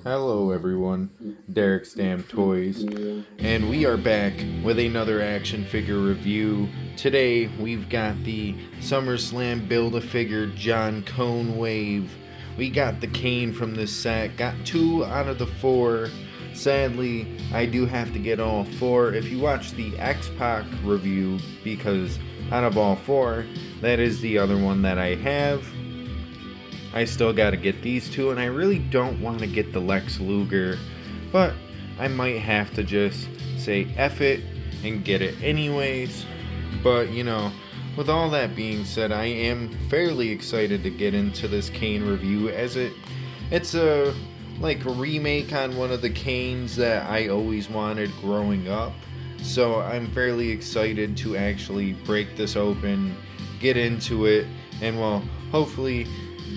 Hello everyone, Derek's Damn Toys, and we are back with another action figure review. Today we've got the SummerSlam Build-A-Figure John Cone Wave. We got the Kane from this set, got 2 out of the 4. Sadly, I do have to get all 4. If you watch the X-Pac review, because out of all 4, that is the other one that I have. I still gotta get these 2, and I really don't want to get the Lex Luger, but I might have to just say F it and get it anyways. But with all that being said, I am fairly excited to get into this Kane review, as it's a remake on one of the Kanes that I always wanted growing up. So I'm fairly excited to actually break this open, get into it, and hopefully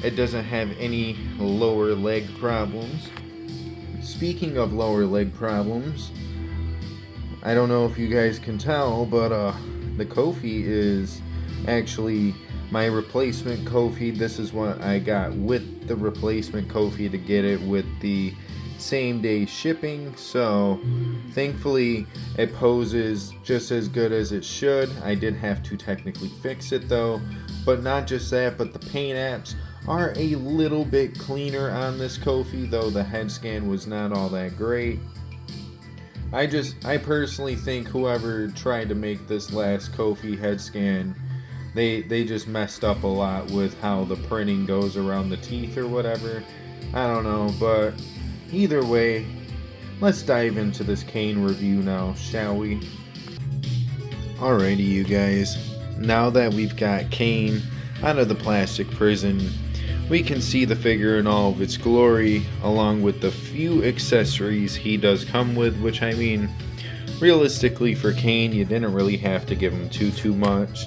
it doesn't have any lower leg problems. Speaking of lower leg problems, I don't know if you guys can tell, but the Kofi is actually my replacement Kofi. This is what I got with the replacement Kofi to get it with the same day shipping. So thankfully it poses just as good as it should. I did have to technically fix it though, but not just that, but the paint apps are a little bit cleaner on this Kofi, though the head scan was not all that great. I personally think whoever tried to make this last Kofi head scan, they just messed up a lot with how the printing goes around the teeth or whatever. I don't know, but either way, let's dive into this Kane review now, shall we? Alrighty, you guys. Now that we've got Kane out of the plastic prison, we can see the figure in all of its glory, along with the few accessories he does come with, which I mean, realistically for Kane, you didn't really have to give him too much.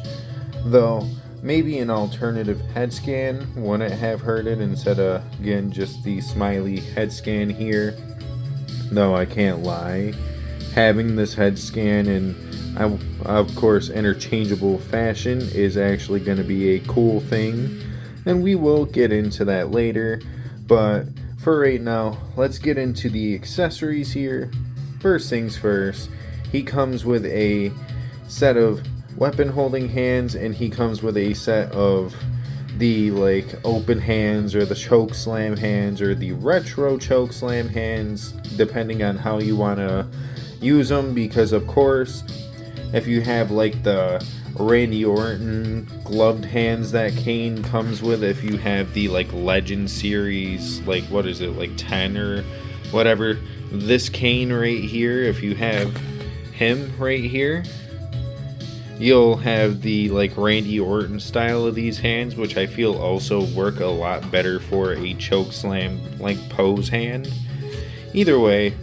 Though, maybe an alternative head scan wouldn't have hurt it instead of, again, just the smiley head scan here. Though I can't lie, having this head scan in, of course, interchangeable fashion is actually going to be a cool thing. And we will get into that later, but for right now, let's get into the accessories here. First things first, he comes with a set of weapon holding hands, and he comes with a set of the open hands, or the choke slam hands, or the retro choke slam hands, depending on how you want to use them, because of course, if you have the Randy Orton gloved hands that Kane comes with, if you have the Legend series, 10 or whatever, this Kane right here, if you have him right here, you'll have the Randy Orton style of these hands, which I feel also work a lot better for a chokeslam pose hand. Either way,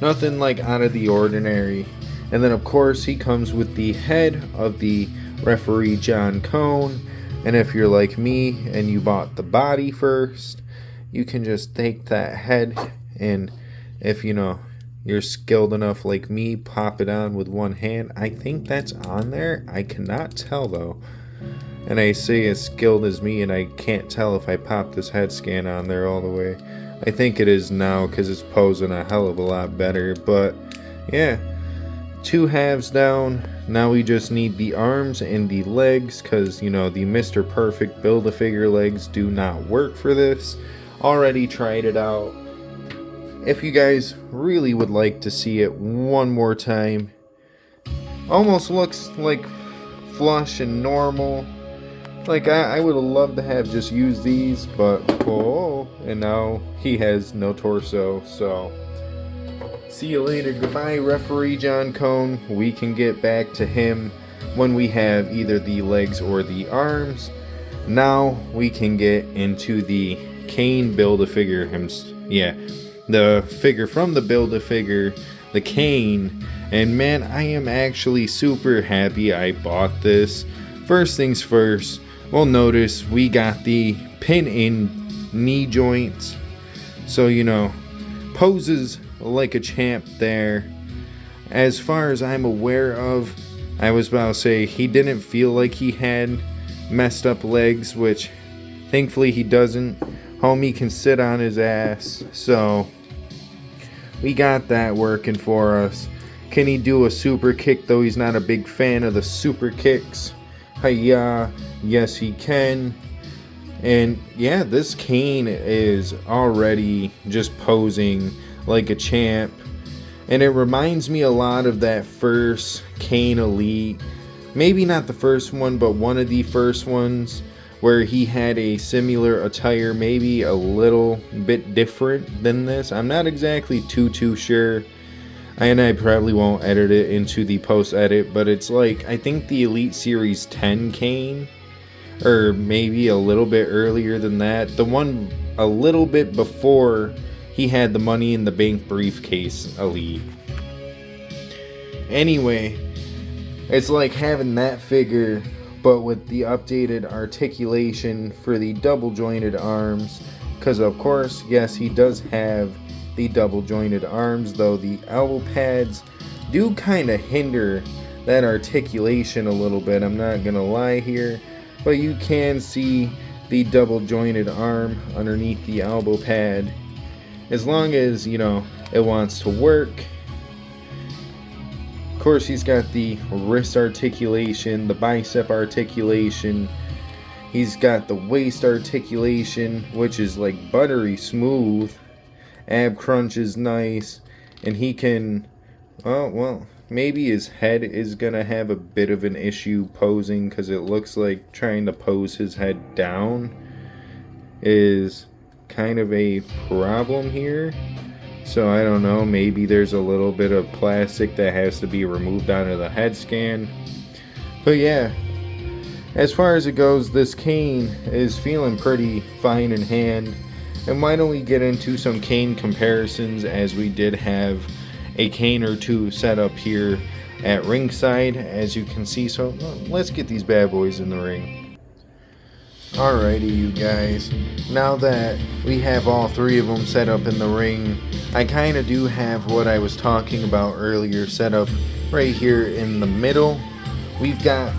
nothing out of the ordinary. And then of course he comes with the head of the referee John Cone, and if you're like me and you bought the body first, you can just take that head, and if you're skilled enough like me, pop it on with one hand. I think that's on there, I cannot tell though, and I say as skilled as me, and I can't tell if I pop this head scan on there all the way. I think it is now because it's posing a hell of a lot better. But yeah, 2 halves down. Now we just need the arms and the legs, because the Mr. Perfect Build-A-Figure legs do not work for this. Already tried it out. If you guys really would like to see it one more time, almost looks like flush and normal. I would have loved to have just used these, but and now he has no torso, so see you later. Goodbye, referee John Cone. We can get back to him when we have either the legs or the arms. Now we can get into the Kane Build-A-Figure. The figure from the Build-A-Figure, the Kane. And man, I am actually super happy I bought this. First things first, we'll notice we got the pin-in knee joints. So, poses like a champ there. As far as I'm aware of, I was about to say, he didn't feel like he had messed up legs, which thankfully he doesn't. Homie can sit on his ass. So we got that working for us. Can he do a super kick, though he's not a big fan of the super kicks? Hiya, yes he can. And yeah, this Kane is already just posing like a champ. And it reminds me a lot of that first Kane Elite. Maybe not the first one, but one of the first ones where he had a similar attire, maybe a little bit different than this. I'm not exactly too sure. And I probably won't edit it into the post-edit, but it's like, I think the Elite Series 10 Kane, or maybe a little bit earlier than that. The one a little bit before he had the Money in the Bank briefcase Elite. Anyway, it's like having that figure, but with the updated articulation for the double jointed arms. Because of course, yes, he does have the double jointed arms, though the elbow pads do kind of hinder that articulation a little bit. I'm not gonna lie here, but you can see the double jointed arm underneath the elbow pad, as long as, you know, it wants to work. Of course, he's got the wrist articulation, the bicep articulation. He's got the waist articulation, which is like buttery smooth. Ab crunch is nice. And he can, oh, well, maybe his head is going to have a bit of an issue posing, because it looks like trying to pose his head down is kind of a problem here. So I don't know, maybe there's a little bit of plastic that has to be removed out of the head scan. But yeah, as far as it goes, this Kane is feeling pretty fine in hand. And why don't we get into some Kane comparisons, as we did have a Kane or two set up here at ringside, as you can see. So let's get these bad boys in the ring. Alrighty, you guys. Now that we have all three of them set up in the ring, I kind of do have what I was talking about earlier set up right here in the middle. We've got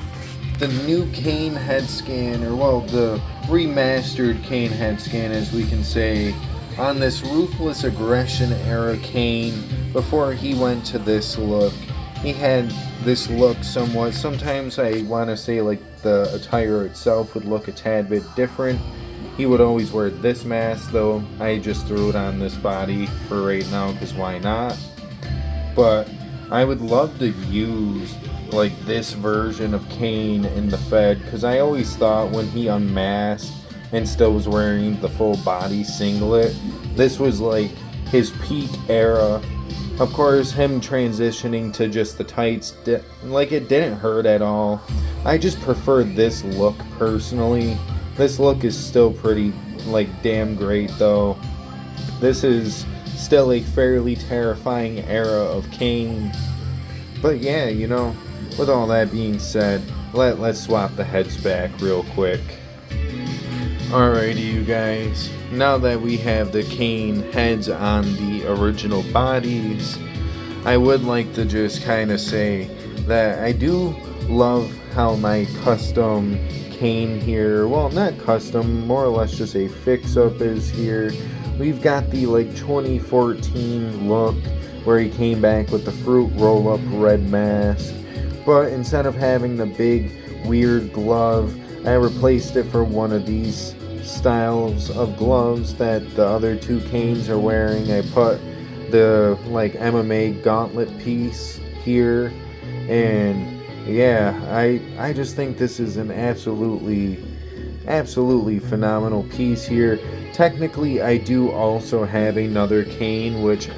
the new Kane head scan, or well, the remastered Kane head scan, as we can say, on this Ruthless Aggression era Kane before he went to this look. He had this look somewhat, sometimes I want to say like the attire itself would look a tad bit different. He would always wear this mask, though I just threw it on this body for right now because why not. But I would love to use like this version of Kane in the Fed, because I always thought when he unmasked and still was wearing the full body singlet, this was like his peak era. Of course, him transitioning to just the tights, like, it didn't hurt at all. I just prefer this look personally. This look is still pretty, like, damn great though. This is still a fairly terrifying era of Kane. But yeah, you know, with all that being said, let's swap the heads back real quick. Alrighty, you guys. Now that we have the Kane heads on the original bodies, I would like to just kind of say that I do love how my custom Kane here, well, not custom, more or less just a fix-up is here. We've got the like 2014 look where he came back with the fruit roll-up red mask, but instead of having the big weird glove, I replaced it for one of these styles of gloves that the other two Kanes are wearing. I put the like MMA gauntlet piece here, and yeah, I just think this is an absolutely phenomenal piece here. Technically, I do also have another Kane which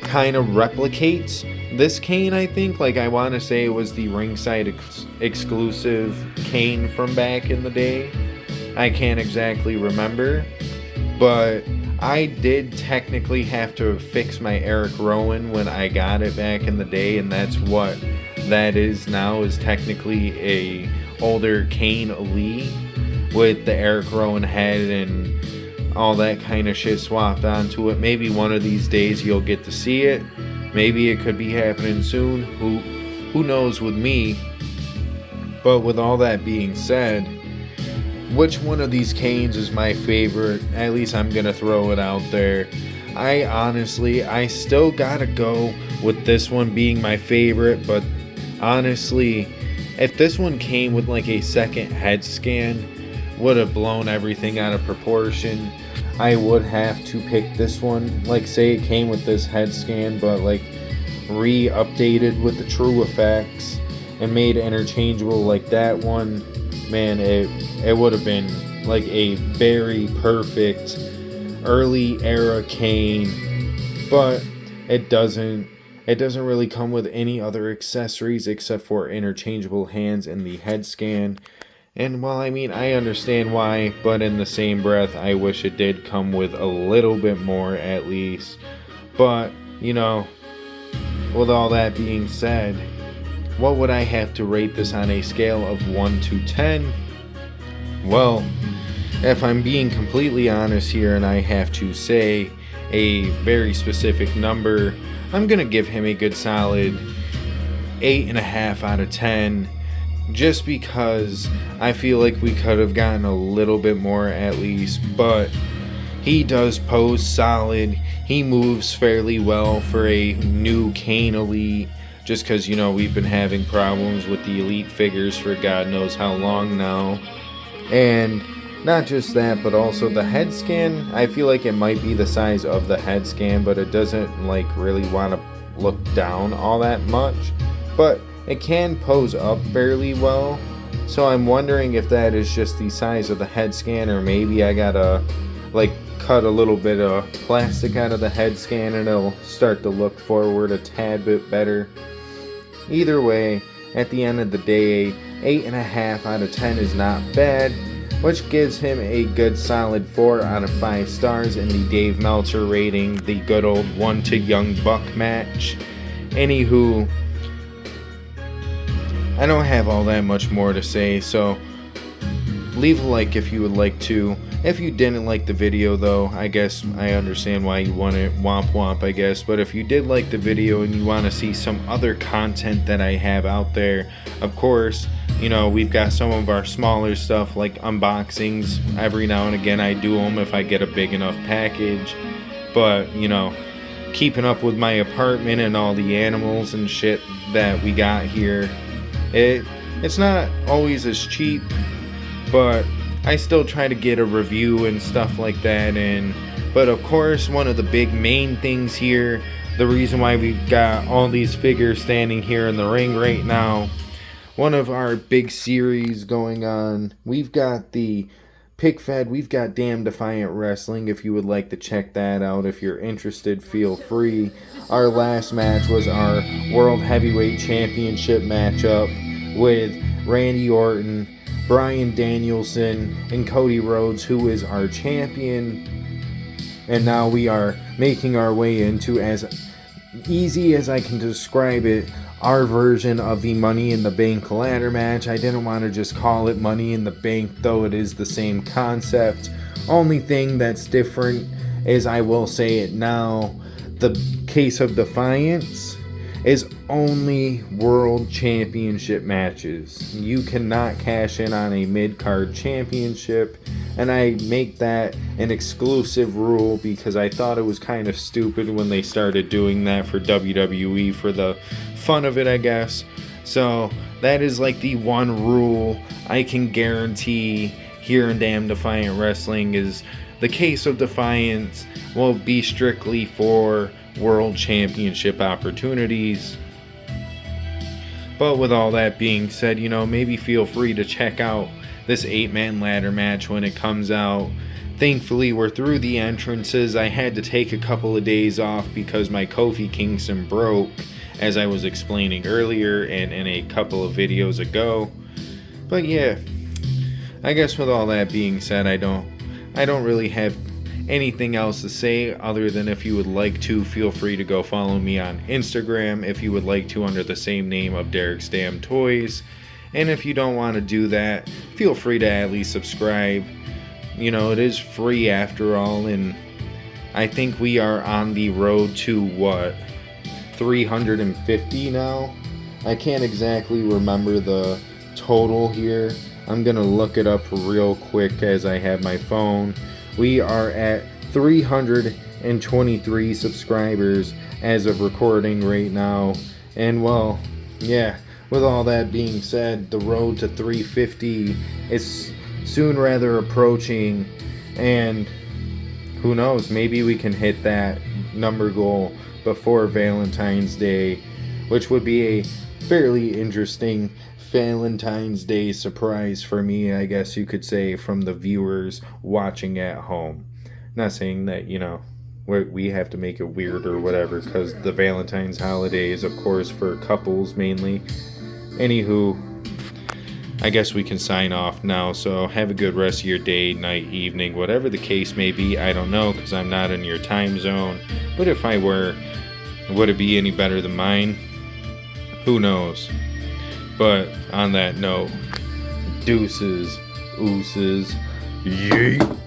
kind of replicates this Kane, I think. Like, I want to say it was the ringside exclusive Kane from back in the day. I can't exactly remember, but I did technically have to fix my Eric Rowan when I got it back in the day, and that's what that is now, is technically a older Kane Elite with the Eric Rowan head and all that kind of shit swapped onto it. Maybe one of these days you'll get to see it. Maybe it could be happening soon. Who knows with me? But with all that being said, which one of these Kanes is my favorite, at least I'm gonna throw it out there. I still gotta go with this one being my favorite, but honestly, if this one came with like a second head scan, would have blown everything out of proportion. I would have to pick this one. Like, say it came with this head scan, but like re-updated with the true effects and made interchangeable like that one. Man, it would have been like a very perfect early era Kane, but it doesn't really come with any other accessories except for interchangeable hands and the head scan. And while I understand why, but in the same breath, I wish it did come with a little bit more at least. But, with all that being said, what would I have to rate this on a scale of 1 to 10? Well, if I'm being completely honest here and I have to say a very specific number, I'm going to give him a good solid 8.5 out of 10. Just because I feel like we could have gotten a little bit more at least, but he does pose solid. He moves fairly well for a new Kane Elite, just because, we've been having problems with the Elite figures for God knows how long now. And not just that, but also the head scan. I feel like it might be the size of the head scan, but it doesn't really want to look down all that much. But it can pose up fairly well, so I'm wondering if that is just the size of the head scan, or maybe I gotta cut a little bit of plastic out of the head scan and it'll start to look forward a tad bit better. Either way, at the end of the day, 8.5 out of 10 is not bad, which gives him a good solid 4 out of 5 stars in the Dave Meltzer rating, the good old 1 to Young Buck match. Anywho, I don't have all that much more to say, so leave a like if you would like to. If you didn't like the video, though, I guess I understand why you want it. Womp womp, I guess. But if you did like the video and you want to see some other content that I have out there, of course, we've got some of our smaller stuff like unboxings. Every now and again I do them if I get a big enough package. But, keeping up with my apartment and all the animals and shit that we got here, it's not always as cheap, but I still try to get a review and stuff like that in. But of course, one of the big main things here, the reason why we've got all these figures standing here in the ring right now, one of our big series going on, we've got the Pick Fed, we've got Damn Defiant Wrestling. If you would like to check that out, if you're interested, feel free. Our last match was our World Heavyweight Championship matchup with Randy Orton, Bryan Danielson, and Cody Rhodes, who is our champion. And now we are making our way into, as easy as I can describe it, our version of the Money in the Bank ladder match. I didn't want to just call it Money in the Bank, though it is the same concept. Only thing that's different is, I will say it now, the Case of Defiance is only World Championship matches. You cannot cash in on a mid-card championship, and I make that an exclusive rule because I thought it was kind of stupid when they started doing that for WWE for the fun of it, I guess. So that is like the one rule I can guarantee here in Damn Defiant Wrestling, is the Case of Defiance will be strictly for World Championship opportunities. But with all that being said, maybe feel free to check out this 8-man ladder match when it comes out. Thankfully, we're through the entrances. I had to take a couple of days off because my Kofi Kingston broke, as I was explaining earlier and in a couple of videos ago. But yeah, I guess with all that being said, I don't really have anything else to say other than, if you would like to, feel free to go follow me on Instagram if you would like to, under the same name of Derek's Damn Toys. And if you don't want to do that, feel free to at least subscribe. It is free after all, and I think we are on the road to 350 now? I can't exactly remember the total here. I'm gonna look it up real quick as I have my phone. We are at 323 subscribers as of recording right now. And well, yeah, with all that being said, the road to 350 is soon rather approaching, and who knows, maybe we can hit that number goal before Valentine's Day, which would be a fairly interesting Valentine's Day surprise for me, I guess you could say, from the viewers watching at home. Not saying that, we have to make it weird or whatever, because the Valentine's holiday is, of course, for couples mainly. Anywho, I guess we can sign off now, so have a good rest of your day, night, evening, whatever the case may be. I don't know, because I'm not in your time zone, but if I were, would it be any better than mine? Who knows? But on that note, deuces, ooses, yeet.